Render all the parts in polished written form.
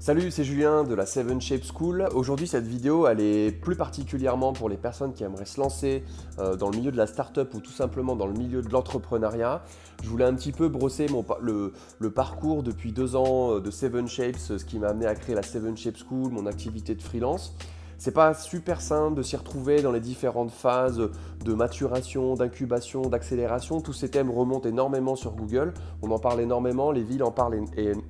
Salut, c'est Julien de la Seven Shape School. Aujourd'hui, cette vidéo, elle est plus particulièrement pour les personnes qui aimeraient se lancer dans le milieu de la start-up ou tout simplement dans le milieu de l'entrepreneuriat. Je voulais un petit peu brosser le parcours depuis 2 ans de Seven Shapes, ce qui m'a amené à créer la Seven Shape School, mon activité de freelance. C'est pas super simple de s'y retrouver dans les différentes phases de maturation, d'incubation, d'accélération. Tous ces thèmes remontent énormément sur Google. On en parle énormément, les villes en parlent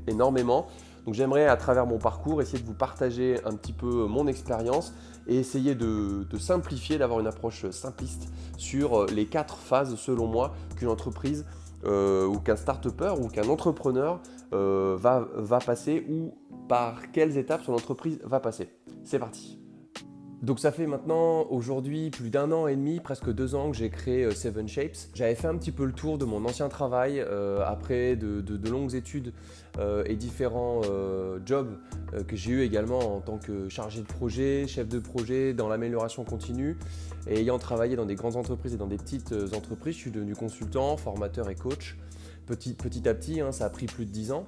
énormément. Donc j'aimerais à travers mon parcours essayer de vous partager un petit peu mon expérience et essayer de simplifier, d'avoir une approche simpliste sur les 4 phases selon moi qu'une entreprise ou qu'un start-upper ou qu'un entrepreneur va passer ou par quelles étapes son entreprise va passer. C'est parti. Donc ça fait maintenant aujourd'hui plus d'1 an et demi, presque 2 ans que j'ai créé Seven Shapes. J'avais fait un petit peu le tour de mon ancien travail après de longues études et différents jobs que j'ai eu également en tant que chargé de projet, chef de projet dans l'amélioration continue. Et ayant travaillé dans des grandes entreprises et dans des petites entreprises, je suis devenu consultant, formateur et coach. Petit à petit, ça a pris plus de 10 ans.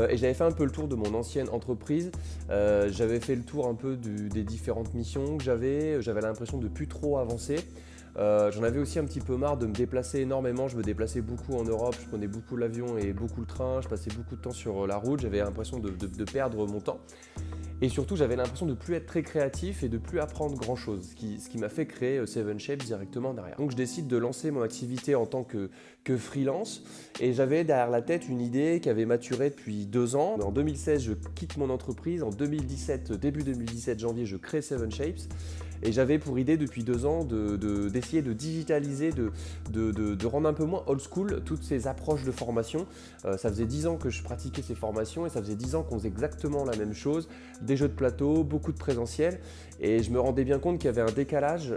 Et j'avais fait un peu le tour de mon ancienne entreprise. J'avais fait le tour un peu des différentes missions que j'avais. J'avais l'impression de plus trop avancer. J'en avais aussi un petit peu marre de me déplacer énormément. Je me déplaçais beaucoup en Europe, je prenais beaucoup l'avion et beaucoup le train. Je passais beaucoup de temps sur la route. J'avais l'impression de perdre mon temps. Et surtout, j'avais l'impression de ne plus être très créatif et de ne plus apprendre grand-chose, ce qui m'a fait créer Seven Shapes directement derrière. Donc je décide de lancer mon activité en tant que freelance et j'avais derrière la tête une idée qui avait maturé depuis 2 ans. En 2016, je quitte mon entreprise. En 2017, début 2017, janvier, je crée Seven Shapes. Et j'avais pour idée depuis 2 ans d'essayer de digitaliser, de rendre un peu moins old school toutes ces approches de formation. Ça faisait 10 ans que je pratiquais ces formations et ça faisait 10 ans qu'on faisait exactement la même chose. Des jeux de plateau, beaucoup de présentiel. Et je me rendais bien compte qu'il y avait un décalage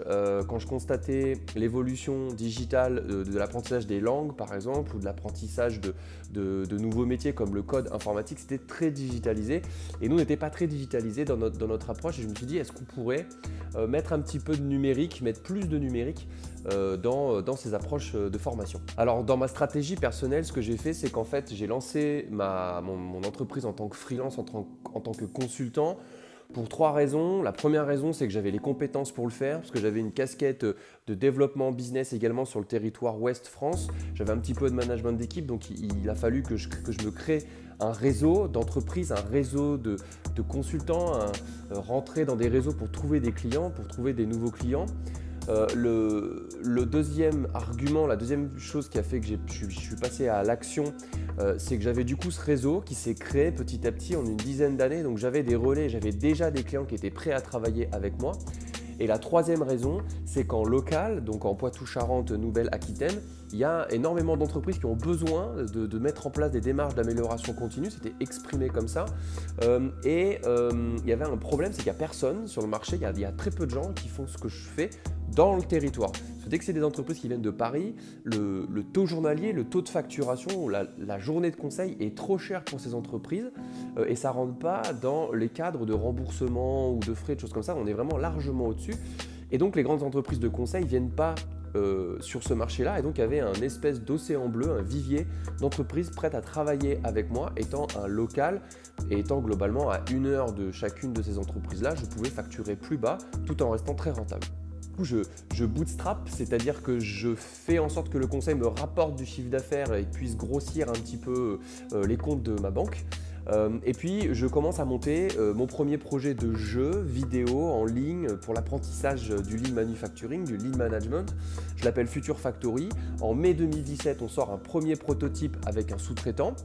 quand je constatais l'évolution digitale de l'apprentissage des langues par exemple ou de l'apprentissage de nouveaux métiers comme le code informatique. C'était très digitalisé et nous on n'était pas très digitalisé dans notre approche et je me suis dit est-ce qu'on pourrait mettre un petit peu de numérique, mettre plus de numérique dans ces approches de formation. Alors dans ma stratégie personnelle, ce que j'ai fait, c'est qu'en fait j'ai lancé mon entreprise en tant que freelance, en tant que consultant pour 3 raisons. La première raison, c'est que j'avais les compétences pour le faire, parce que j'avais une casquette de développement business également sur le territoire Ouest France. J'avais un petit peu de management d'équipe, donc il a fallu que je me crée un réseau d'entreprises, un réseau de consultants, rentrer dans des réseaux pour trouver des clients, pour trouver des nouveaux clients. Le deuxième argument, la deuxième chose qui a fait que je suis passé à l'action, c'est que j'avais du coup ce réseau qui s'est créé petit à petit en une dizaine d'années. Donc j'avais des relais, j'avais déjà des clients qui étaient prêts à travailler avec moi. Et la troisième raison, c'est qu'en local, donc en Poitou-Charentes, Nouvelle-Aquitaine, il y a énormément d'entreprises qui ont besoin de mettre en place des démarches d'amélioration continue. C'était exprimé comme ça. Il y avait un problème, c'est qu'il n'y a personne sur le marché, il y a très peu de gens qui font ce que je fais dans le territoire. Parce que dès que c'est des entreprises qui viennent de Paris, le taux journalier, le taux de facturation, la journée de conseil est trop cher pour ces entreprises et ça ne rentre pas dans les cadres de remboursement ou de frais, de choses comme ça. On est vraiment largement au-dessus. Et donc les grandes entreprises de conseil ne viennent pas sur ce marché-là. Et donc il y avait un espèce d'océan bleu, un vivier d'entreprises prêtes à travailler avec moi, étant un local et étant globalement à 1 heure de chacune de ces entreprises-là, je pouvais facturer plus bas tout en restant très rentable. Du coup, je bootstrap, c'est-à-dire que je fais en sorte que le conseil me rapporte du chiffre d'affaires et puisse grossir un petit peu les comptes de ma banque. Et puis je commence à monter mon premier projet de jeu vidéo en ligne pour l'apprentissage du lean manufacturing, du lean management. Je l'appelle Future Factory. En mai 2017, on sort un premier prototype avec un sous-traitant.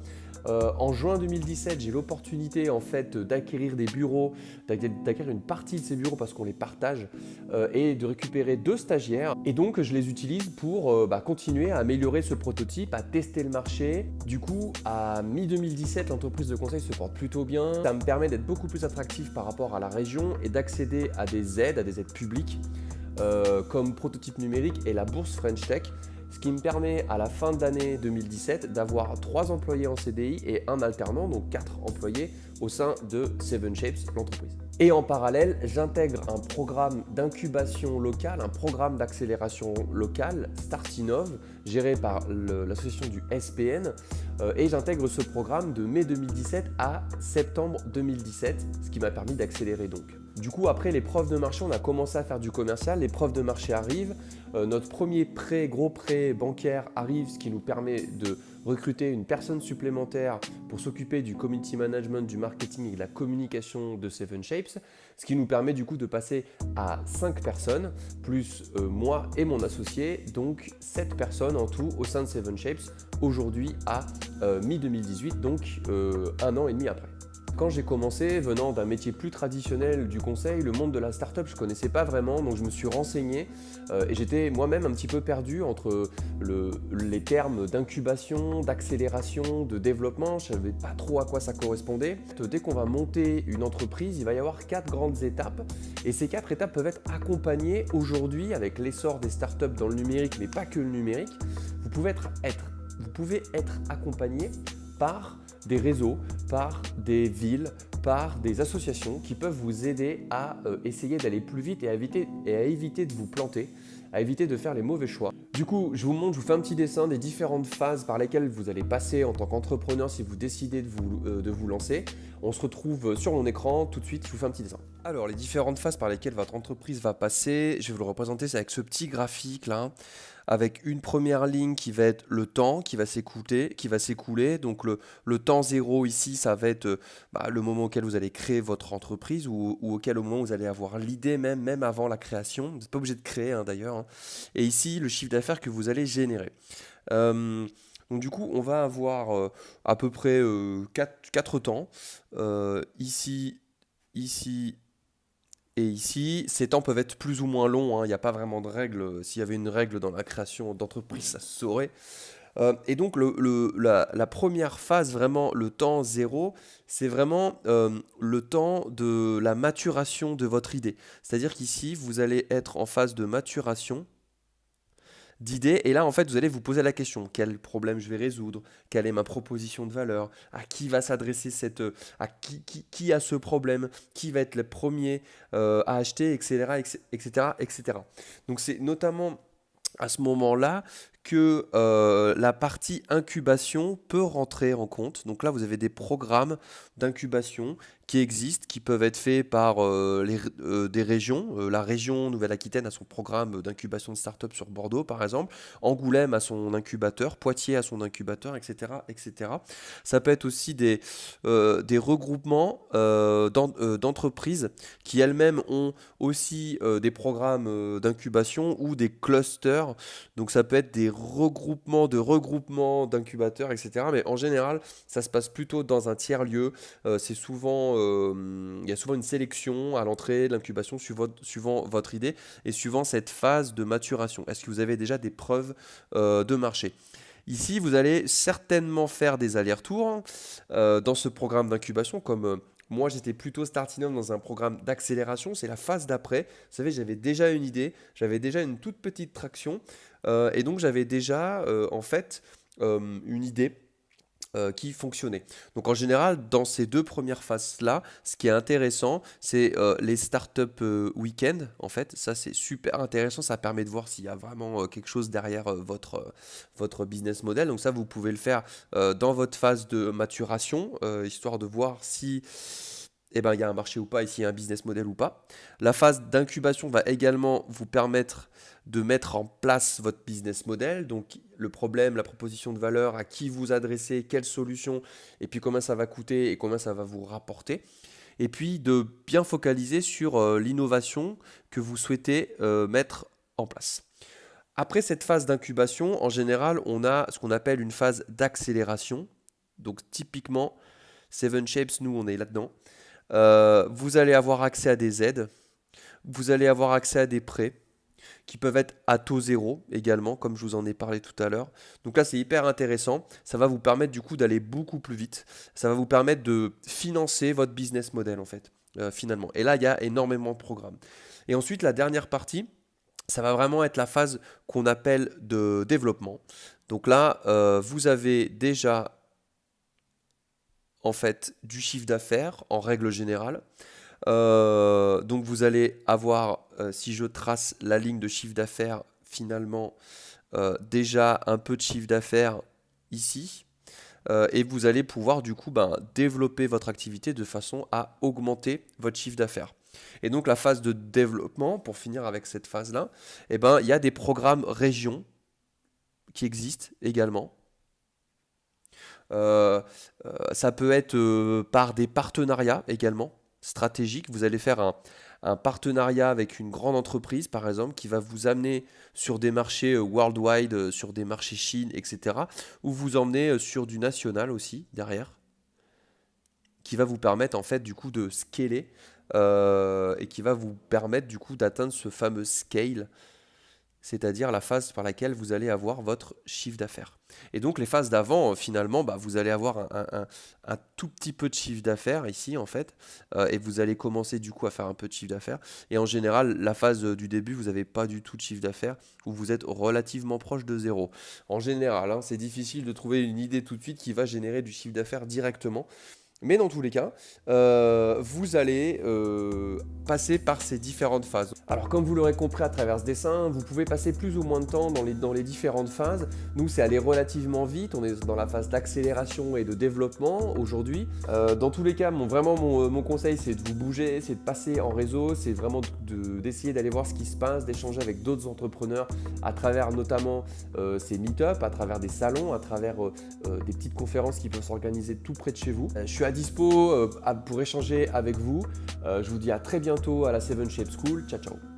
En juin 2017, j'ai l'opportunité en fait d'acquérir des bureaux, d'acquérir une partie de ces bureaux parce qu'on les partage et de récupérer 2 stagiaires. Et donc je les utilise pour continuer à améliorer ce prototype, à tester le marché. Du coup, à mi-2017, l'entreprise de conseil se porte plutôt bien. Ça me permet d'être beaucoup plus attractif par rapport à la région et d'accéder à des aides publiques comme Prototype Numérique et la bourse French Tech. Ce qui me permet à la fin d'année 2017 d'avoir 3 employés en CDI et 1 alternant, donc 4 employés au sein de Seven Shapes, l'entreprise. Et en parallèle, j'intègre un programme d'incubation locale, un programme d'accélération locale, Startinov, géré par l'association du SPN, et j'intègre ce programme de mai 2017 à septembre 2017, ce qui m'a permis d'accélérer donc. Du coup, après les preuves de marché, on a commencé à faire du commercial, les preuves de marché arrivent, notre premier prêt, gros prêt bancaire arrive, ce qui nous permet de recruter une personne supplémentaire pour s'occuper du community management, du marketing et de la communication de Seven Shapes, ce qui nous permet du coup de passer à 5 personnes, plus moi et mon associé, donc 7 personnes en tout au sein de Seven Shapes, aujourd'hui à mi-2018, donc 1 an et demi après. Quand j'ai commencé, venant d'un métier plus traditionnel du conseil, le monde de la startup, je ne connaissais pas vraiment, donc je me suis renseigné et j'étais moi-même un petit peu perdu entre les termes d'incubation, d'accélération, de développement. Je ne savais pas trop à quoi ça correspondait. Dès qu'on va monter une entreprise, il va y avoir 4 grandes étapes et ces 4 étapes peuvent être accompagnées aujourd'hui avec l'essor des startups dans le numérique, mais pas que le numérique. Vous pouvez être accompagné par des réseaux, par des villes, par des associations qui peuvent vous aider à essayer d'aller plus vite et à éviter de vous planter, à éviter de faire les mauvais choix. Du coup, je vous fais un petit dessin des différentes phases par lesquelles vous allez passer en tant qu'entrepreneur si vous décidez de vous lancer. On se retrouve sur mon écran tout de suite, je vous fais un petit dessin. Alors, les différentes phases par lesquelles votre entreprise va passer, je vais vous le représenter, c'est avec ce petit graphique là, avec une première ligne qui va être le temps qui va s'écouler. Donc le temps zéro ici, ça va être le moment auquel vous allez créer votre entreprise ou au moment où vous allez avoir l'idée même avant la création. Vous n'êtes pas obligé de créer d'ailleurs, hein. Et ici, le chiffre d'affaires que vous allez générer. Donc du coup, on va avoir à peu près 4 temps. Ici et ici. Ces temps peuvent être plus ou moins longs, hein. Il n'y a pas vraiment de règle. S'il y avait une règle dans la création d'entreprise, ça se saurait. Et donc la première phase, vraiment le temps zéro, c'est vraiment le temps de la maturation de votre idée. C'est-à-dire qu'ici, vous allez être en phase de maturation d'idées. Et là, en fait, vous allez vous poser la question, quel problème je vais résoudre? Quelle est ma proposition de valeur? À qui va s'adresser à qui a ce problème? Qui va être le premier à acheter, etc., etc., etc. Donc, c'est notamment à ce moment-là que la partie incubation peut rentrer en compte. Donc là, vous avez des programmes d'incubation qui existent, qui peuvent être faits par des régions. La région Nouvelle-Aquitaine a son programme d'incubation de start-up sur Bordeaux, par exemple. Angoulême a son incubateur, Poitiers a son incubateur, etc., etc. Ça peut être aussi des regroupements d'entreprises qui elles-mêmes ont aussi des programmes d'incubation ou des clusters. Donc ça peut être des regroupements d'incubateurs, etc. Mais en général, ça se passe plutôt dans un tiers-lieu. Il y a souvent une sélection à l'entrée de l'incubation suivant votre idée et suivant cette phase de maturation. Est-ce que vous avez déjà des preuves de marché? Ici, vous allez certainement faire des allers-retours dans ce programme d'incubation comme moi, j'étais plutôt starting up dans un programme d'accélération. C'est la phase d'après. Vous savez, j'avais déjà une idée, j'avais déjà une toute petite traction. Et donc, j'avais déjà, en fait, une idée qui fonctionnait. Donc, en général, dans ces 2 premières phases-là, ce qui est intéressant, c'est les startup week-end. En fait, ça, c'est super intéressant. Ça permet de voir s'il y a vraiment quelque chose derrière votre business model. Donc, ça, vous pouvez le faire dans votre phase de maturation, histoire de voir si il y a un marché ou pas et s'il y a un business model ou pas. La phase d'incubation va également vous permettre de mettre en place votre business model, donc le problème, la proposition de valeur, à qui vous adressez, quelle solution, et puis combien ça va coûter et combien ça va vous rapporter. Et puis de bien focaliser sur l'innovation que vous souhaitez mettre en place. Après cette phase d'incubation, en général, on a ce qu'on appelle une phase d'accélération. Donc typiquement, Seven Shapes, nous, on est là-dedans. Vous allez avoir accès à des aides, vous allez avoir accès à des prêts qui peuvent être à taux zéro également, comme je vous en ai parlé tout à l'heure. Donc là, c'est hyper intéressant. Ça va vous permettre du coup d'aller beaucoup plus vite. Ça va vous permettre de financer votre business model en fait, finalement. Et là, il y a énormément de programmes. Et ensuite, la dernière partie, ça va vraiment être la phase qu'on appelle de développement. Donc là, vous avez déjà en fait du chiffre d'affaires en règle générale. Donc vous allez avoir, si je trace la ligne de chiffre d'affaires, finalement déjà un peu de chiffre d'affaires ici. et vous allez pouvoir du coup développer votre activité de façon à augmenter votre chiffre d'affaires. Et donc la phase de développement, pour finir avec cette phase-là, eh ben, il y a des programmes régions qui existent également. Ça peut être par des partenariats également stratégiques. Vous allez faire un partenariat avec une grande entreprise, par exemple, qui va vous amener sur des marchés worldwide, sur des marchés Chine, etc. Ou vous emmener sur du national aussi derrière, qui va vous permettre en fait du coup de scaler et qui va vous permettre du coup d'atteindre ce fameux scale, c'est-à-dire la phase par laquelle vous allez avoir votre chiffre d'affaires. Et donc les phases d'avant, finalement, vous allez avoir un tout petit peu de chiffre d'affaires ici en fait, et vous allez commencer du coup à faire un peu de chiffre d'affaires. Et en général, la phase du début, vous n'avez pas du tout de chiffre d'affaires, où vous êtes relativement proche de zéro. En général, c'est difficile de trouver une idée tout de suite qui va générer du chiffre d'affaires directement. Mais dans tous les cas, vous allez passer par ces différentes phases. Alors comme vous l'aurez compris à travers ce dessin, vous pouvez passer plus ou moins de temps dans les différentes phases. Nous, c'est aller relativement vite, on est dans la phase d'accélération et de développement aujourd'hui. Dans tous les cas, mon conseil, c'est de vous bouger, c'est de passer en réseau, c'est vraiment d'essayer d'aller voir ce qui se passe, d'échanger avec d'autres entrepreneurs à travers notamment ces meet-up, à travers des salons, à travers des petites conférences qui peuvent s'organiser tout près de chez vous. Je suis à dispo pour échanger avec vous. Je vous dis à très bientôt à la 7 Shape School. Ciao, ciao.